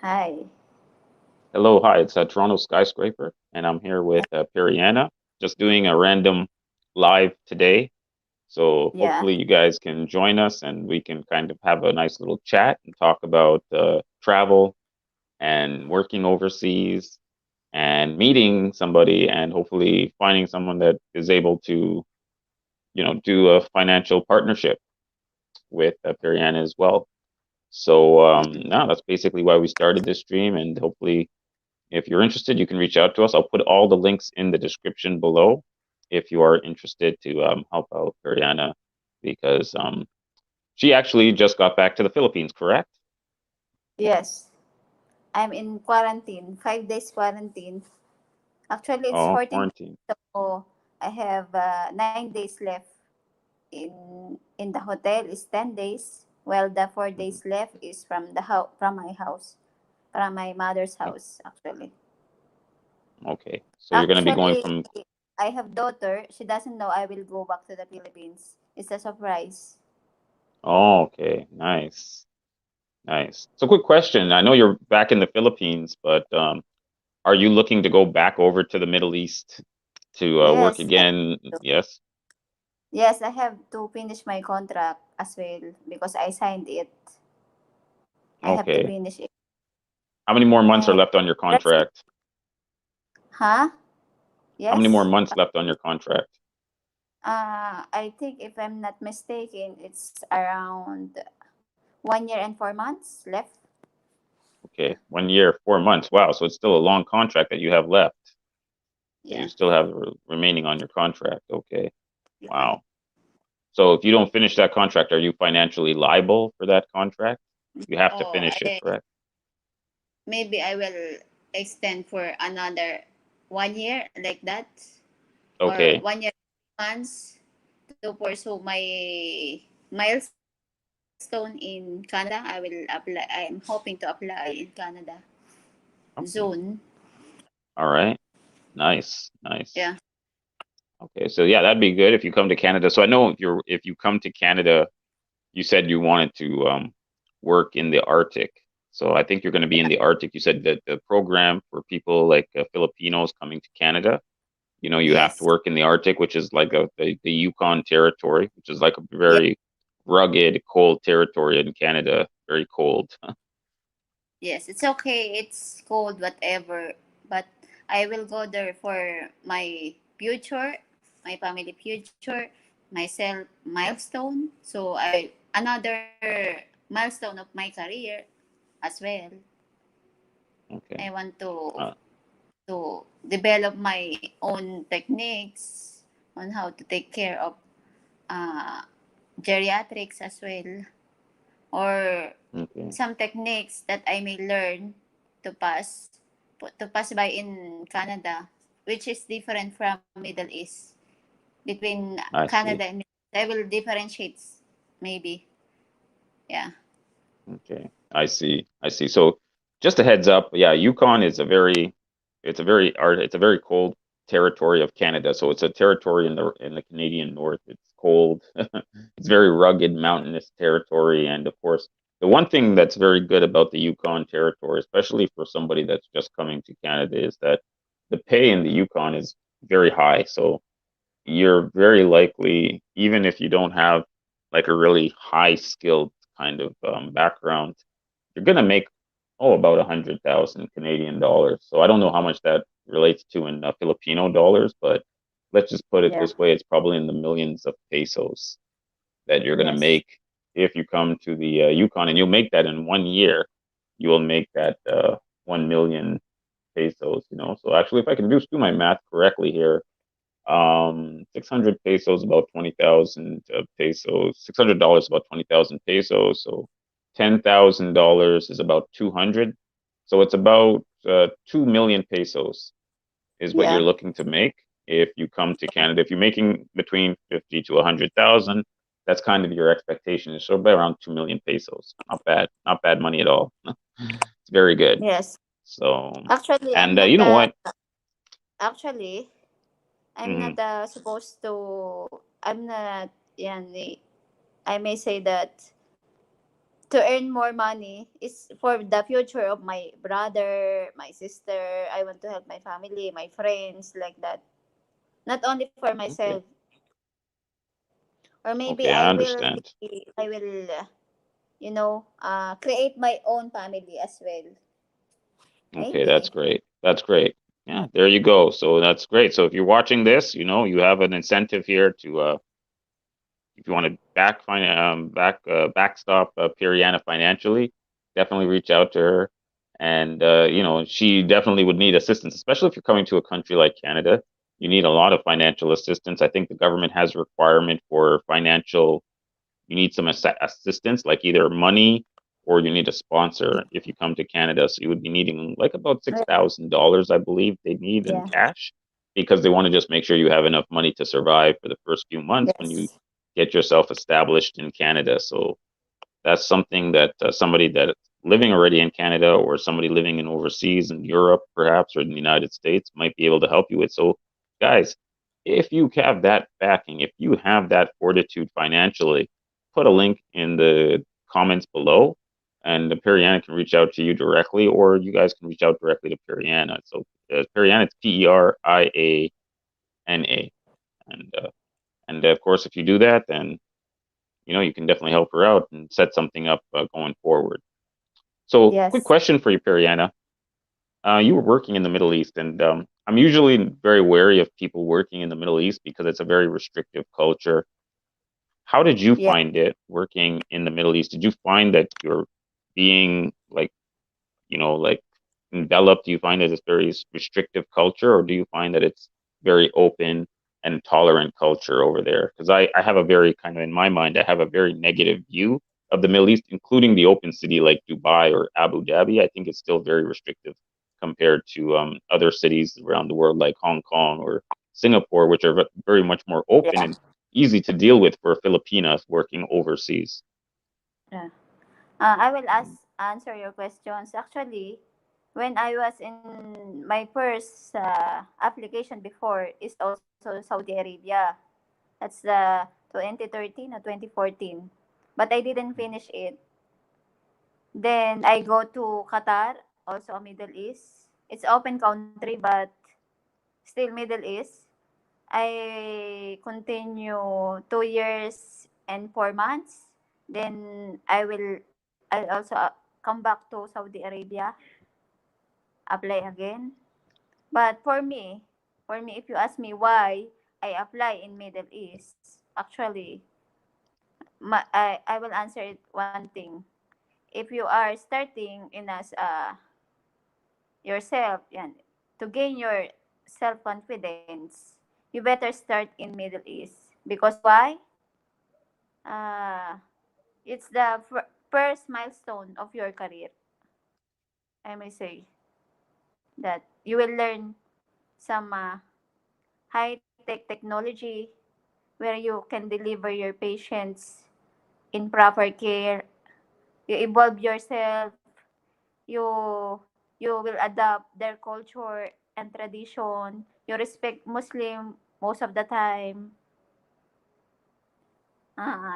Hi. Hello, hi, it's Toronto Skyscraper, and I'm here with Periana, just doing a random live today. So Yeah. hopefully you guys can join us and we can kind of have a nice little chat and talk about travel and working overseas and meeting somebody and hopefully finding someone that is able to, do a financial partnership with Periana as well. So no, that's basically why we started this stream, and hopefully if you're interested, you can reach out to us. I'll put all the links in the description below if you are interested to help out Ariana because she actually just got back to the Philippines, correct? Yes. I'm in quarantine, 5 days quarantine. Actually, it's Oh, 14 days. quarantine. So I have 9 days left. In the hotel is 10 days, while the four Mhm. days left is from the house, from my house, from my mother's Okay. house. Okay. So you're going to be going Actually, from. I have daughter. She doesn't know I will go back to the Philippines. It's a surprise. Oh, okay. Nice. Nice. So, quick question. I know you're back in the Philippines, but are you looking to go back over to the Middle East to work Yes, again? Yes. yes, I have to finish my contract as well because I signed it. I have to Okay. finish it. How many more months are And left on your that's it. contract? Huh? How many more Yes. months left on your contract? I think if I'm not mistaken, it's around 1 year and 4 months left. Okay, 1 year, 4 months. Wow, so it's still a long contract that you have left. That you Yeah. still have remaining on your contract. Okay, Yeah. wow. So if you don't finish that contract, are you financially liable for that contract? You have to Oh, finish it, correct? maybe I will extend for another 1 year like that, or Okay, 1 year months to pursue my milestone in Canada. I will apply. I am hoping to apply in Canada okay, soon. all right, nice, nice. Yeah. Okay, so yeah, that'd be good if you come to Canada. So I know if you come to Canada, you said you wanted to work in the Arctic. So I think you're going to be in the Arctic. You said that the program for people like Filipinos coming to Canada, you have to Yes. work in the Arctic, which is like the Yukon territory, which is like a Yeah. very rugged, cold territory in Canada, very cold. Yes. It's okay. It's cold, whatever. But I will go there for my future, my family future, myself milestone. So another milestone of my career as well. Okay. I want to Uh, develop my own techniques on how to take care of uh, geriatrics as well, or okay. some techniques that I may learn to pass by in Canada, which is different from Middle East. Between I Canada see. and Middle East, I will differentiate maybe. Yeah. Okay. I see. I see. So just a heads up, yeah, Yukon is it's a very cold territory of Canada. So it's a territory in the Canadian North. It's cold. It's very rugged, mountainous territory. And of course, the one thing that's very good about the Yukon territory, especially for somebody that's just coming to Canada, is that the pay in the Yukon is very high. So you're very likely, even if you don't have like a really high skilled kind of background, you're gonna make about 100,000 Canadian dollars. So I don't know how much that relates to in Filipino dollars, but let's just put it Yeah. this way: it's probably in the millions of pesos that you're gonna Yes. make if you come to the Yukon, and you'll make that in 1 year. You will make that 1 million pesos. So actually, if I can do my math correctly here, 600 pesos about 20,000 pesos. $600 about 20,000 pesos. So $10,000 is about 200. So it's about 2 million pesos is what you're Yeah. looking to make if you come to Canada. If you're making between 50 to 100,000, that's kind of your expectation. So about around 2 million pesos. Not bad money at all. It's very good. Yes. So, Actually, I'm and not you know what? actually I'm Mhm. not supposed to. I'm not. Yeah, I may say that to earn more money is for the future of my brother, my sister. I want to help my family, my friends, like that. Not only for myself. Okay. Or maybe Okay, I understand. I will create my own family as well. Okay, that's Maybe. great. That's great. Yeah, there you go. So that's great. So if you're watching this, you have an incentive here to if you want to backstop Piriana financially, definitely reach out to her. And she definitely would need assistance, especially if you're coming to a country like Canada. You need a lot of financial assistance. I think the government has a requirement for financial. You need some assistance, like either money or you need a sponsor if you come to Canada. So you would be needing like about $6,000, I believe they need in Yeah. cash, because they want to just make sure you have enough money to survive for the first few months when you Yes. get yourself established in Canada. So that's something that somebody that living already in Canada or somebody living in overseas in Europe, perhaps, or in the United States might be able to help you with. So, guys, if you have that backing, if you have that fortitude financially, put a link in the comments below, and the Periana can reach out to you directly, or you guys can reach out directly to Periana. So, Periana, it's Periana, and of course, if you do that, then you can definitely help her out and set something up going forward. So, quick Yes. question for you, Periana. You were working in the Middle East, and I'm usually very wary of people working in the Middle East because it's a very restrictive culture. How did you Yeah. find it working in the Middle East? Did you find that you're being like enveloped? Do you find that it's very restrictive culture, or do you find that it's very open and tolerant culture over there? Because I have a very kind of, in my mind, I have a very negative view of the Middle East, including the open city like Dubai or Abu Dhabi. I think it's still very restrictive compared to other cities around the world like Hong Kong or Singapore, which are very much more open Yeah. and easy to deal with for Filipinas working overseas. Yeah. I will answer your questions. Actually, when I was in my first application before is also Saudi Arabia. That's the 2013 or 2014. But I didn't finish it. Then I go to Qatar, also a Middle East. It's open country but still Middle East. I continue 2 years and 4 months. Then I'll also come back to Saudi Arabia, apply again. But for me, if you ask me why I apply in Middle East, actually, I will answer it one thing. If you are starting in as yourself, yan, to gain your self confidence, you better start in Middle East because why? Uh, it's the first milestone of your career. I may say that you will learn some high tech technology where you can deliver your patients in proper care. You evolve yourself. You will adopt their culture and tradition. You respect Muslim most of the time.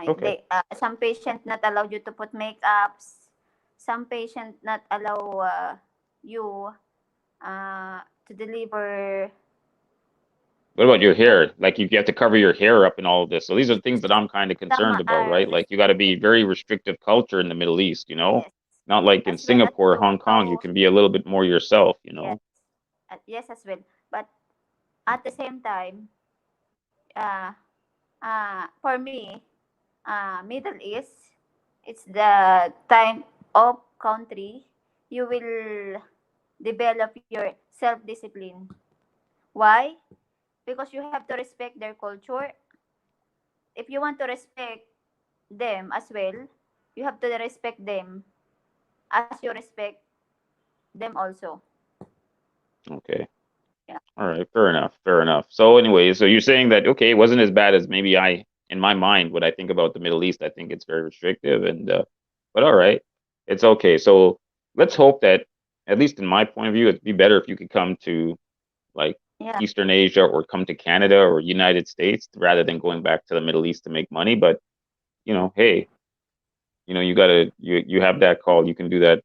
Okay. Some patient not allow you to put makeups. Some patient not allow you to deliver What about your their hair? Like you have to cover your hair up and all of this. So these are things that I'm kind of some concerned about, are right? Like you got to be restricted. very restrictive culture in the Middle East. Yes, Not like in as well as Singapore or you Hong Kong, you know. can be a little bit more yourself. Yes, yes as well. But at the same time, for me, Middle East, it's the time of country you will develop your self discipline. Why? Because you have to respect their culture. If you want to respect them as well, you have to respect them as you respect them also. Okay. Yeah. All right. Fair enough. Fair enough. So anyway, so you're saying that, okay, it wasn't as bad as maybe in my mind, when I think about the Middle East, I think it's very restrictive but all right. It's okay. So let's hope that, at least in my point of view, it'd be better if you could come to like Yeah. Eastern Asia or come to Canada or United States rather than going back to the Middle East to make money. But hey, you gotta you have that call. You can do that.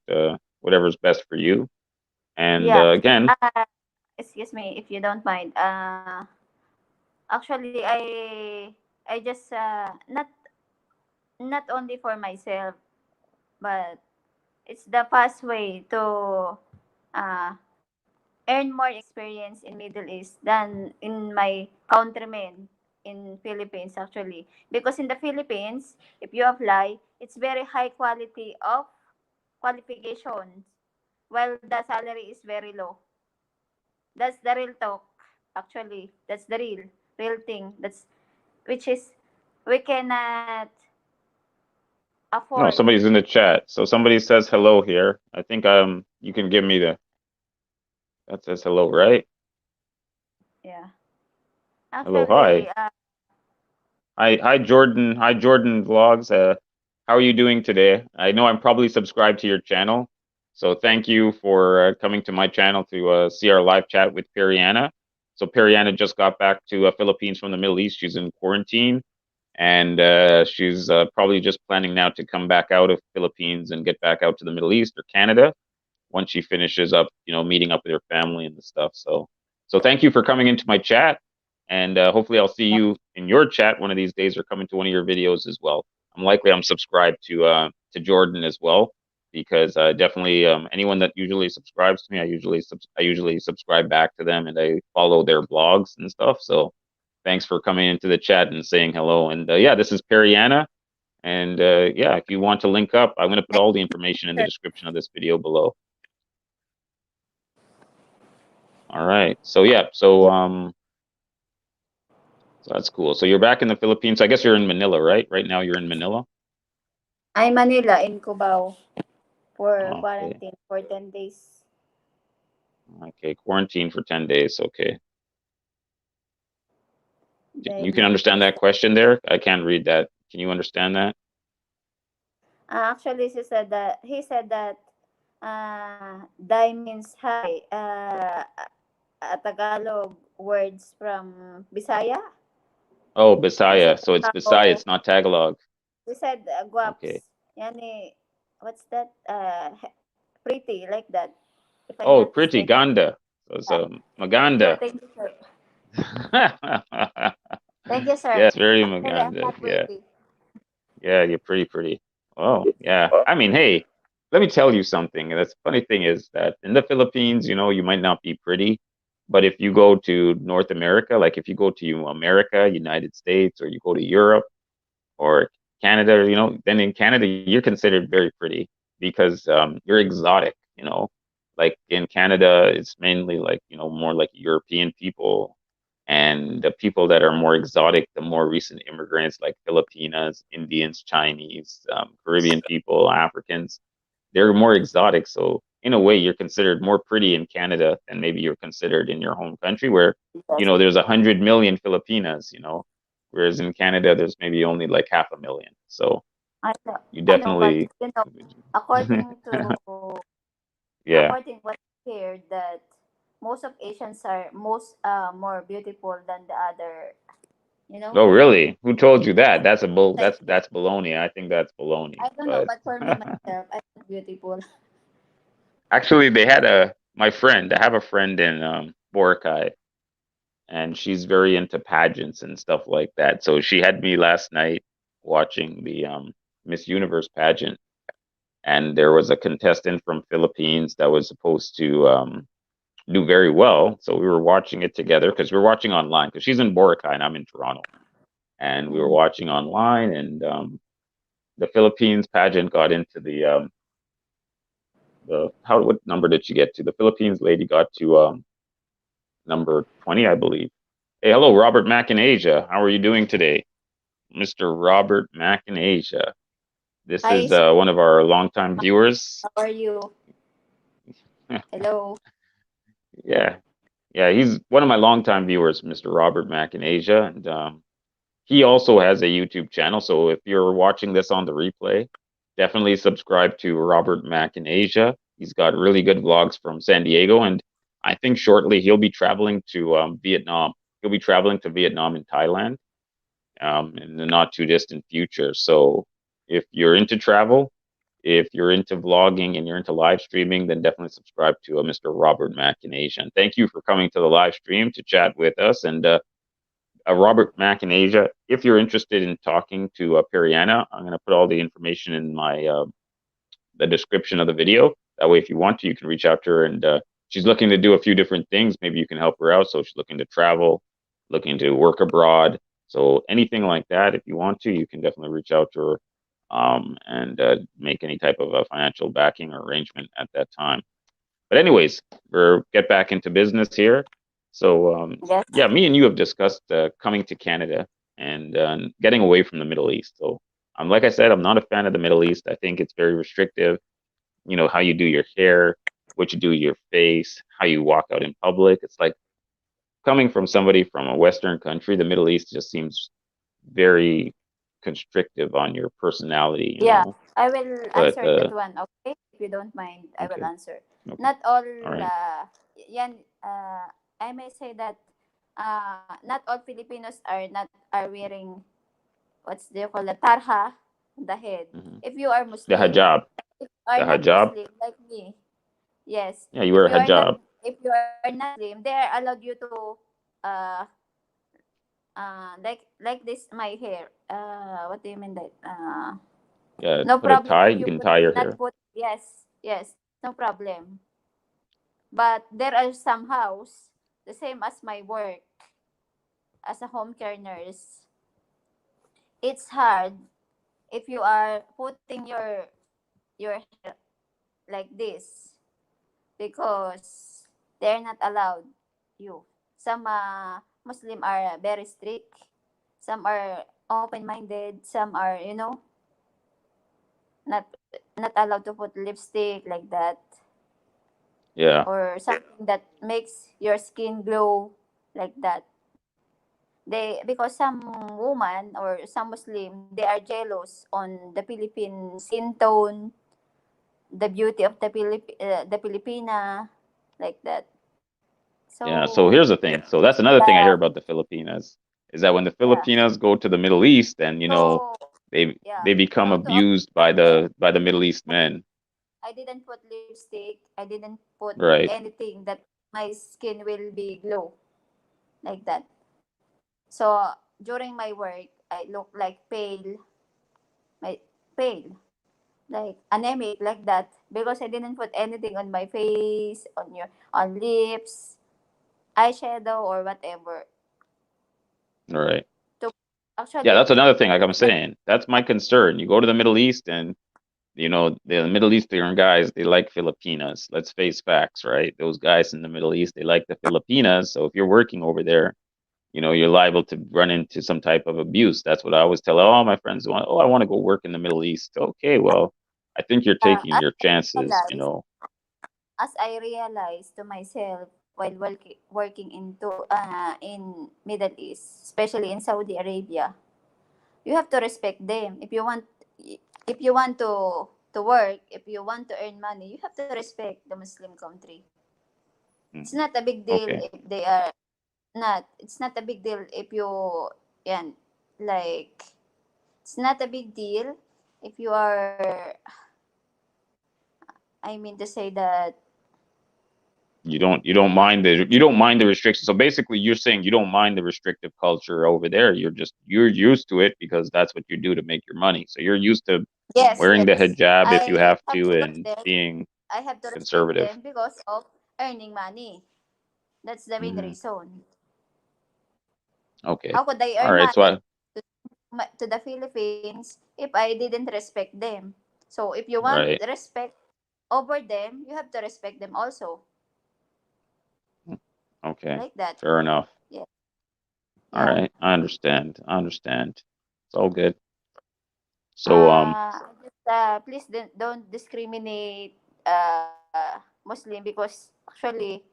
Whatever's best for you. And Yeah. again, Uh, Excuse me if you don't mind. Actually, I just not only for myself, but it's the fast way to uh, earn more experience in Middle East than in my countrymen in Philippines actually. Because in the Philippines, if you apply, it's very high quality of qualifications, while the salary is very low. That's the real talk. Actually, that's the real thing. That's which is we cannot no, afford. somebody's in the chat. So somebody says hello here. I think you can give me the that says hello, right? Yeah. Hello, Actually, hi. Hi Jordan. Hi Jordan Vlogs. How are you doing today? I know I'm probably subscribed to your channel. So thank you for coming to my channel to see our live chat with Periana. So Periana just got back to Philippines from the Middle East. She's in quarantine, and she's probably just planning now to come back out of Philippines and get back out to the Middle East or Canada once she finishes up, meeting up with her family and the stuff. So thank you for coming into my chat, and hopefully I'll see you in your chat one of these days or come into one of your videos as well. I'm subscribed to Jordan as well because definitely anyone that usually subscribes to me, I usually subscribe back to them and I follow their blogs and stuff. So thanks for coming into the chat and saying hello. And yeah, this is Periana. And yeah, if you want to link up, I'm going to put all the information in the description of this video below. All right. So yeah, so that's cool. So you're back in the Philippines. I guess you're in Manila, right? Right now you're in Manila. I'm Manila in Cubao for Okay. quarantine for 10 days. Okay. Quarantine for 10 days. Okay. You can understand Diagnosis. that question there? I can't read that. Can you understand that? Actually, he said that die means hi. Tagalog words from Bisaya. Oh, He said Bisaya. So it's Bisaya, how it's not Tagalog. he said Okay. guaps. Yani what's that? Pretty like that. If I'm not Oh, pretty mistaken. ganda. So it's Yeah. Yeah. Maganda. Thank you, sir. Thank you, sir. Yes, very Actually, I'm Maganda. not Yeah. pretty. Yeah, you're pretty. Oh, yeah. I mean, hey, let me tell you something. That's the funny thing is that in the Philippines, you might not be pretty, but if you go to North America, like if you go to America, United States, or you go to Europe or Canada, then in Canada you're considered very pretty because you're exotic, Like in Canada, it's mainly like, more like European people and the people that are more exotic, the more recent immigrants like Filipinas, Indians, Chinese, Caribbean people, Africans, they're more exotic. So in a way, you're considered more pretty in Canada than maybe you're considered in your home country, where Yes. there's 100 million Filipinas, whereas in Canada there's maybe only like half a million. So you I know, but definitely, according to yeah. according what I heard that most of Asians are most more beautiful than the other. You know, Oh, really? Who told you that? that's That's a bull. like That's baloney. I think that's baloney. I don't know, But but for me myself, I'm not beautiful. actually, they had my friend. I have a friend in Boracay, and she's very into pageants and stuff like that. So she had me last night watching the Miss Universe pageant, and there was a contestant from Philippines that was supposed to do very well. So we were watching it together because we were watching online because she's in Boracay and I'm in Toronto, and we were Mm. watching online, and the Philippines pageant got into the how what number did she get to? The Philippines lady got to number 20, I believe. Hey, hello, Robert Mack in Asia. How are you doing today, Mr. Robert Mack in Asia? This Hi, is sir. one of our longtime viewers. How are you? Hello. Yeah, yeah, he's one of my longtime viewers, Mr. Robert Mack in Asia, and he also has a YouTube channel. So if you're watching this on the replay, definitely subscribe to Robert Mack in Asia. He's got really good vlogs from San Diego, and I think shortly he'll be traveling to Vietnam. He'll be traveling to Vietnam and Thailand in the not too distant future. So if you're into travel, if you're into vlogging and you're into live streaming, then definitely subscribe to Mr. Robert Mack in Asia. And thank you for coming to the live stream to chat with us. And Robert Mack in Asia, if you're interested in talking to Periana, I'm going to put all the information in my the description of the video. That way, if you want to, you can reach out to her. And she's looking to do a few different things. Maybe you can help her out. So she's looking to travel, looking to work abroad. So anything like that, if you want to, you can definitely reach out to her and make any type of a financial backing or arrangement at that time. But anyways, we're get back into business here. So Yes. yeah, me and you have discussed coming to Canada and getting away from the Middle East. So like I said, I'm not a fan of the Middle East. I think it's very restrictive. You know, how you do your hair, what you do with your face, how you walk out in public. It's like coming from somebody from a Western country, the Middle East just seems very constrictive on your personality, you Yeah, know. I will But answer that one. Okay, if you don't mind, I will okay, answer. okay, Not all. all right. Yan. I may say that. Not all Filipinos are wearing what's do you call the tarha on the head. Hmm. If you are The Muslim, hijab, if you the are not hijab. Muslim like me, yes. Yeah, you wear a hijab. If you are not Muslim, they are allowed you to uh like this my hair. What do you mean that? Yeah, No put a problem tie. if You you can put tie your not hair. put yes, no problem. But there are some house the same as my work as a home care nurse. It's hard if you are putting your hair like this because they're not allowed you. Some Muslim are very strict. Some are open-minded. Some are not not allowed to put lipstick like that Yeah, or something that makes your skin glow like that. They because some woman or some Muslim they are jealous on the Philippine skin tone, the beauty of the Filipina, like that. yeah. So So here's the thing. So that's another thing I hear the about the Filipinas is that when the yeah. Filipinas go to the Middle East, then So they yeah. become So to avoid abused them, by the Middle East men. I didn't put lipstick. I didn't put Right. anything that my skin will be glow like that. So during my work, I look like my pale, like anemic, like that, because I didn't put anything on my face, on lips, eyeshadow or whatever. Right. To Yeah, actually, that's if another thing. Like I'm like saying, that's my concern. You go to the Middle East, and you know the Middle Eastern guys, they like Filipinas. Let's face facts, right? Those guys in the Middle East, they like the Filipinas. So if you're working over there, you know, you're liable to run into some type of abuse. That's what I always tell all my friends. Oh, I want to go work in the Middle East. Okay, well, I think you're taking as your I chances, you realized, know. to myself while working in Middle East, especially in Saudi Arabia, you have to respect them. If you want to work, if you want to earn money, you have to respect the Muslim country. It's Mhm. not a big deal Okay, if they are not. It's not a big deal if you yan like. It's not a big deal if you are. I mean to say that you don't mind the restrictions. So basically, you're saying you don't mind the restrictive culture over there. You're used to it because that's what you do to make your money. So you're used to yes, wearing the yes, hijab if you I have have to to and respect. being I have to respect conservative. them because of earning money. That's the main Hmm. reason. Okay, How could I all earn right. money to the Philippines if I didn't respect them? So if you want Right. respect over them, you have to respect them also, Okay, like that. fair enough. Yeah, All yeah. right, I understand. I understand. It's all good. So Just, please don't discriminate Muslim because actually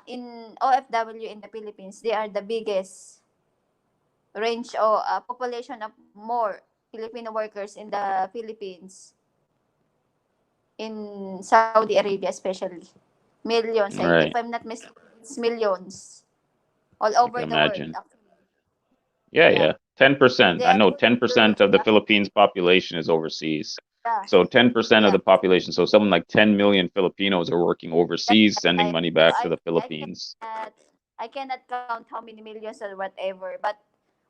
in OFW in the Philippines, they are the biggest range or population of more Filipino workers in the Philippines, in Saudi Arabia especially. Millions. If right, I'm not mistaken, it's millions all I can over the world imagine. actually. Yeah, Yeah. yeah. 10%. I They are know going to 10% of the Philippines population is overseas. yeah, So 10% of yeah, the population, so something like 10 million Filipinos are working overseas, sending right. money So back to the Philippines. I cannot count how many millions or whatever, but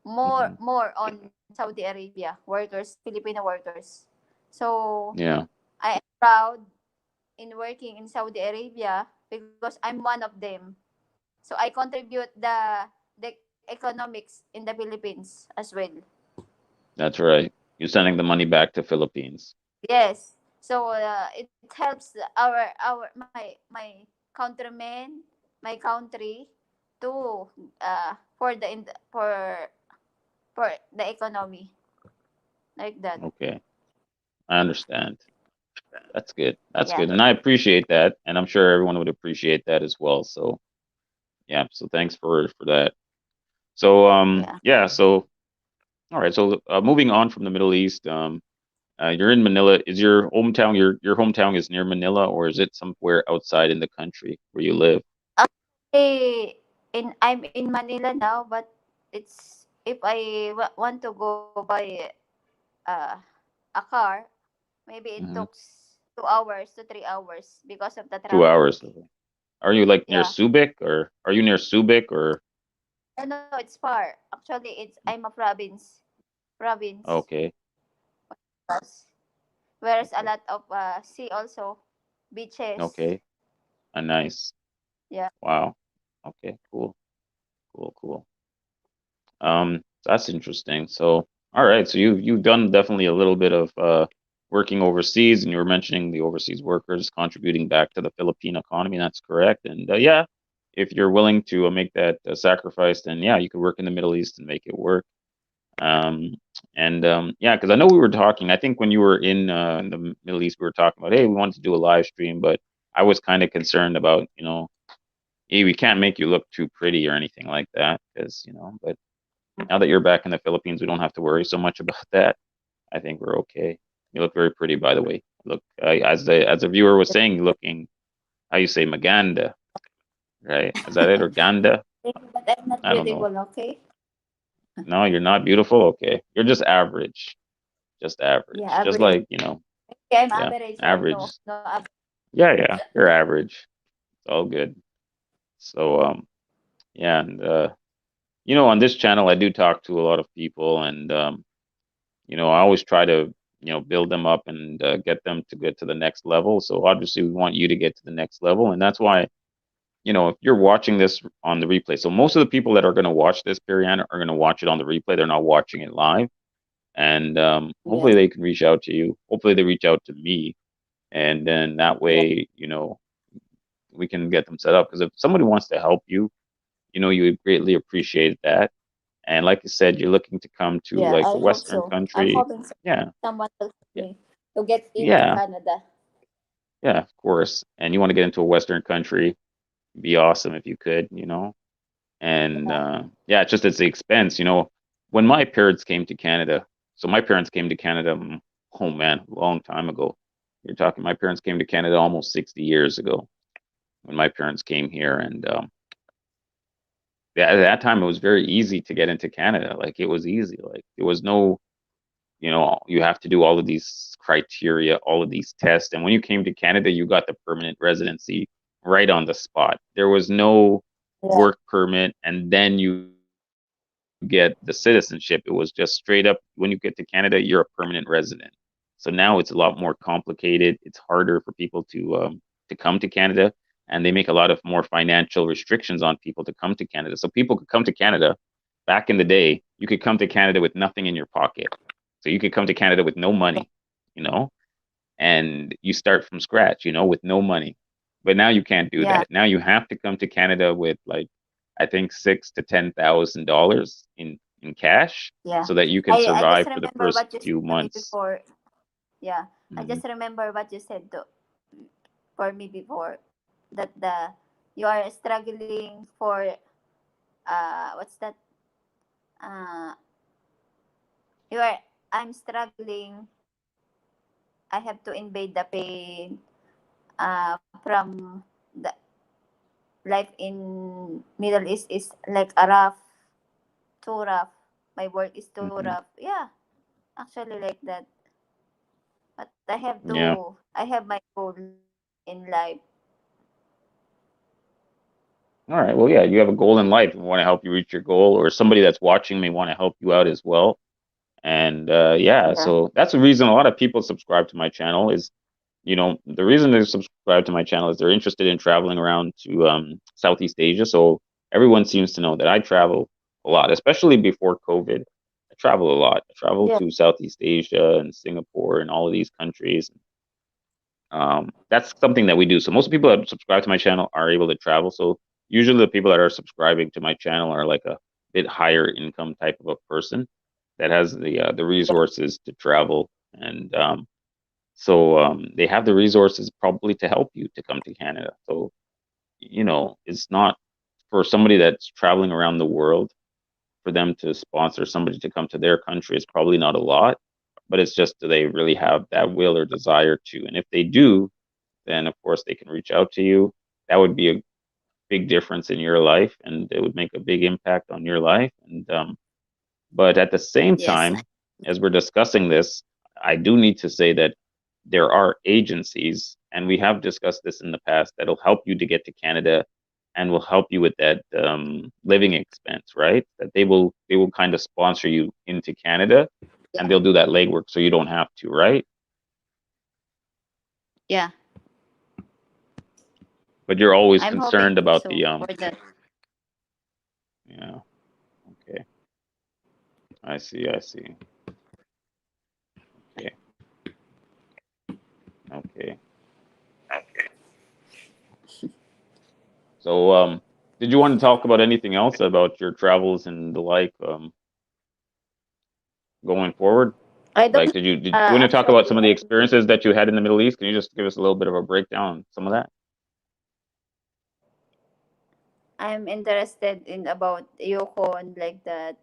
Hmm. more on Saudi Arabia workers, Filipino workers. So Yeah. I am proud in working in Saudi Arabia because I'm one of them. So I contribute the economics in the Philippines as well. That's right. You're sending the money back to Philippines. Yes. So it helps my countrymen, my country to for for the economy like that. Okay. I understand. That's good. That's Yeah. good. And I appreciate that. And I'm sure everyone would appreciate that as well. So yeah. So thanks for that. So Yeah. yeah, so all right. So moving on from the Middle East, you're in Manila. Is your hometown your hometown is near Manila, or is it somewhere outside in the country where you live? Actually, I'm in Manila now, but it's if I want to go by uh, a car, maybe it Hmm. takes 2 hours to 3 hours because of the 2 hours. traffic. Are you like near Yeah. Subic, or are you near Subic, or No, it's far. Actually, I'm a province. okay, Yes. Where's a okay, lot of sea also, beaches. okay, nice. Yeah. Wow. Okay, cool, cool, cool. That's interesting. So, all right. So you've done definitely a little bit of working overseas, and you were mentioning the overseas workers contributing back to the Philippine economy. That's correct. And yeah, if you're willing to make that sacrifice, then yeah, you could work in the Middle East and make it work. Um, and yeah, because I know we were talking. I think when you were in the Middle East, we were talking about, hey, we wanted to do a live stream, but I was kind of concerned about, hey, we can't make you look too pretty or anything like that, because but now that you're back in the Philippines, we don't have to worry so much about that. I think we're okay. You look very pretty, by the way. Look, as the viewer was saying, you're looking, how you say, maganda, right? Is that it, or ganda? But I'm not I don't know. beautiful, okay? No, you're not beautiful. Okay, you're just average, just Yeah, average, just average. like Okay, I'm yeah, average or average. no? No average. Yeah, yeah, you're average. It's all good. So yeah, and on this channel, I do talk to a lot of people, and I always try to, build them up and get them to get to the next level. So obviously, we want you to get to the next level, and that's why, if you're watching this on the replay, so most of the people that are going to watch this, Periana, are going to watch it on the replay. They're not watching it live, and hopefully Yes. they can reach out to you. Hopefully they reach out to me, and then that Yeah. way, we can get them set up. Because if somebody wants to help you, you would greatly appreciate that. And like you said, you're looking to come to Yeah, like a I hope Western so. I'm country. hoping Yeah, someone will help yeah, me to get into yeah, Canada. yeah, of course. And you want to get into a Western country, be awesome if you could, And Yeah. yeah, it's the expense. When my parents came to Canada, so my parents came to Canada, oh man, a long time ago. You're talking, my parents came to Canada almost 60 years ago when my parents came here. And at that time, it was very easy to get into Canada. Like it was easy. Like there was no, you have to do all of these criteria, all of these tests. And when you came to Canada, you got the permanent residency right on the spot. There was no Yeah. work permit and then you get the citizenship. It was just straight up, when you get to Canada, you're a permanent resident. So now it's a lot more complicated. It's harder for people to come to Canada, and they make a lot of more financial restrictions on people to come to Canada. So people could come to Canada. Back in the day, you could come to Canada with nothing in your pocket. So you could come to Canada with no money, you know, and you start from scratch, with no money. But now you can't do Yeah. that. Now you have to come to Canada with like, I think $6,000 to $10,000 in cash, Yeah. so that you can I just survive for the remember first what you said few to me months. before. Yeah. I Mhm. just remember what you said for me before that you are struggling for what's that? Uh you are I'm struggling. I have to invade the pain from the life in Middle East is like a rough, too rough. my work is too Hmm. rough. Yeah, actually like that. But Yeah. I have my goal in life. All right. Well, yeah, you have a goal in life. We want to help you reach your goal, or somebody that's watching may want to help you out as well. And yeah, Yeah, so that's the reason a lot of people subscribe to my channel is, the reason they subscribe to my channel is they're interested in traveling around to Southeast Asia. So everyone seems to know that I travel a lot, especially before COVID. I travel a lot. I travel yeah, to Southeast Asia and Singapore and all of these countries. That's something that we do. So most people that subscribe to my channel are able to travel. So usually the people that are subscribing to my channel are like a bit higher income type of a person that has the resources to travel, and they have the resources probably to help you to come to Canada. So it's not for somebody that's traveling around the world, for them to sponsor somebody to come to their country is probably not a lot, but it's just do they really have that will or desire to? And if they do, then of course they can reach out to you. That would be a big difference in your life, and it would make a big impact on your life. And but at the same yes, time, as we're discussing this, I do need to say that there are agencies, and we have discussed this in the past, that'll help you to get to Canada and will help you with that living expense, right? That they will kind of sponsor you into Canada, and yeah, they'll do that legwork so you don't have to, right? yeah. But you're always I'm hoping concerned about so the for that. yeah, okay. I see. Okay. Okay. So, did you want to talk about anything else about your travels and the like, going forward? I don't. Like, did you want to talk about Actually, some of the experiences that you had in the Middle East? Can you just give us a little bit of a breakdown on some of that? I'm interested in about Yukon like that.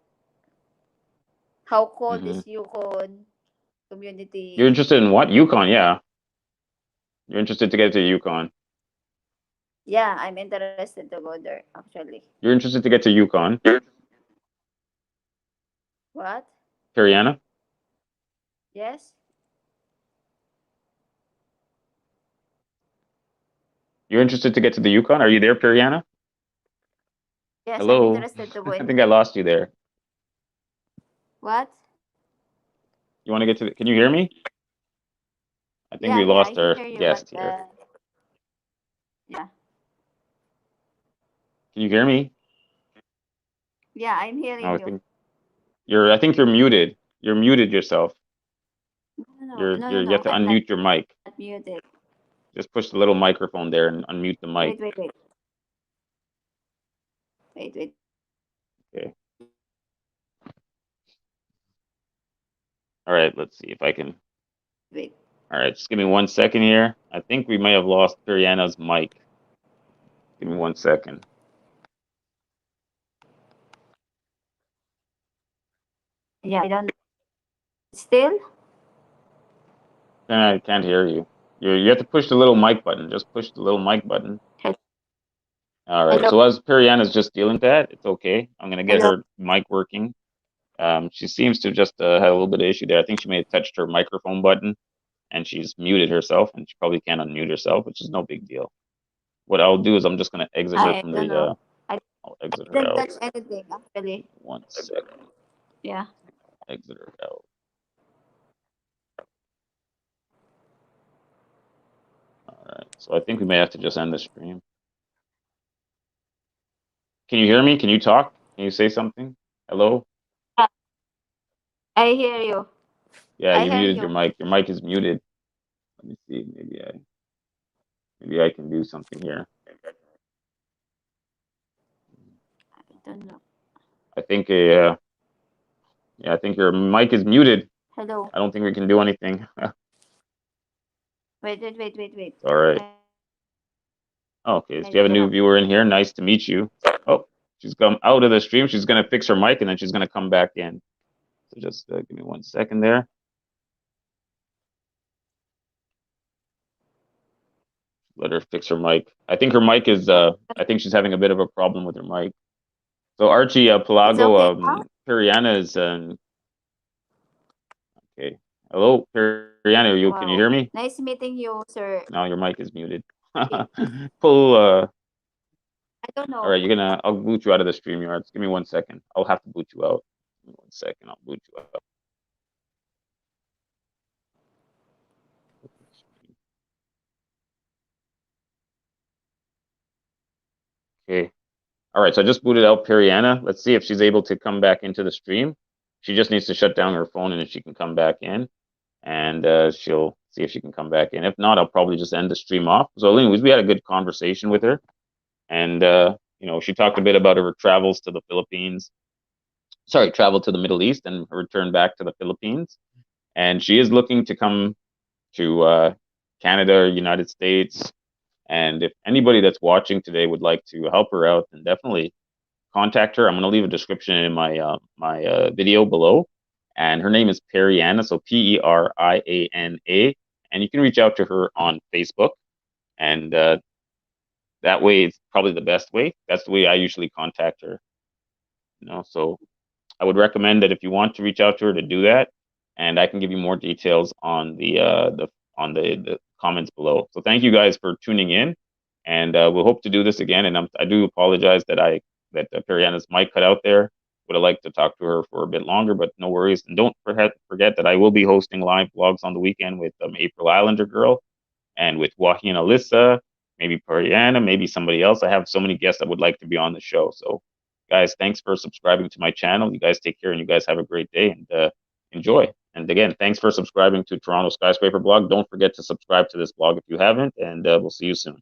How cold Hmm. is Yukon You're community? interested in what? Yukon, yeah. You're interested to get to Yukon. Yeah, I'm interested to go there actually. You're interested to get to Yukon, What? Periana. Yes. You're interested to get to the Yukon. Are you there, Periana? Yes, I'm Hello. interested to go I in. think I lost you there. What? You want to get to can you hear me? I think Yeah, we yeah, I lost hear our you, but guest here. yeah, Can you hear me? yeah, I'm hearing Oh, I you. think I think you're muted. You're muted yourself. You have to I'm not unmute your mic. muted. Just push the little microphone there and unmute the mic. Wait. Okay. All right, let's see if I can. Wait. All right, just give me 1 second here. I think we may have lost Periana's mic. Give me 1 second. Yeah, I don't. Still. I can't hear you. You have to push the little mic button. Just push the little mic button. All right. Hello. So as Periana's just dealing with that, it's okay. I'm gonna get Hello. her mic working. She seems to just had a little bit of issue there. I think she may have touched her microphone button and she's muted herself, and she probably can't unmute herself, which is no big deal. What I'll do is I'm just gonna exit her I from don't the. know. I I'll exit her didn't out. touch anything Give actually. me 1 second. Yeah. Exit her out. All right. So I think we may have to just end the stream. Can you hear me? Can you talk? Can you say something? Hello? I hear you. Yeah, I you hear muted your you. mic. Your mic is muted. Let me see. Maybe I can do something here. I don't know. I think yeah, I think your mic is muted. Hello. I don't think we can do anything. Wait. All right. I Okay, so you need have a to new know. viewer in here. Nice to meet you. Oh, she's come out of the stream. She's gonna fix her mic and then she's gonna come back in. So just give me 1 second there. Let her fix her mic. I think her mic is. I think she's having a bit of a problem with her mic. So Archie, It's Pelago, okay now? Periana is okay. Hello, Periana, you can you hear me? Wow. Nice meeting you, sir. No, your mic is muted. King. Pull. I don't All know. right, you're gonna. I'll boot you out of the stream yards. Give me 1 second. I'll have to boot you out. Give me 1 second. I'll boot you out. Okay. All right. So I just booted out Periana. Let's see if she's able to come back into the stream. She just needs to shut down her phone, and then she can come back in, and she'll see if she can come back in. If not, I'll probably just end the stream off. So, anyways, we had a good conversation with her, and she talked a bit about her travels to the Philippines. Sorry, travel to the Middle East and return back to the Philippines. And she is looking to come to Canada, United States. And if anybody that's watching today would like to help her out, then definitely contact her. I'm going to leave a description in my video below. And her name is Periana, so Periana. And you can reach out to her on Facebook. And that way, it's probably the best way. That's the way I usually contact her. So I would recommend that if you want to reach out to her to do that, and I can give you more details on the comments below. So thank you guys for tuning in, and we'll hope to do this again. And I do apologize that Periana's mic cut out there. Would have liked to talk to her for a bit longer, but no worries. And don't forget that I will be hosting live vlogs on the weekend with April Islander Girl and with Joaquin Alyssa, maybe Periana, maybe somebody else. I have so many guests that would like to be on the show. So, guys, thanks for subscribing to my channel. You guys take care and you guys have a great day and enjoy. And again, thanks for subscribing to Toronto Skyscraper blog. Don't forget to subscribe to this blog if you haven't, and we'll see you soon.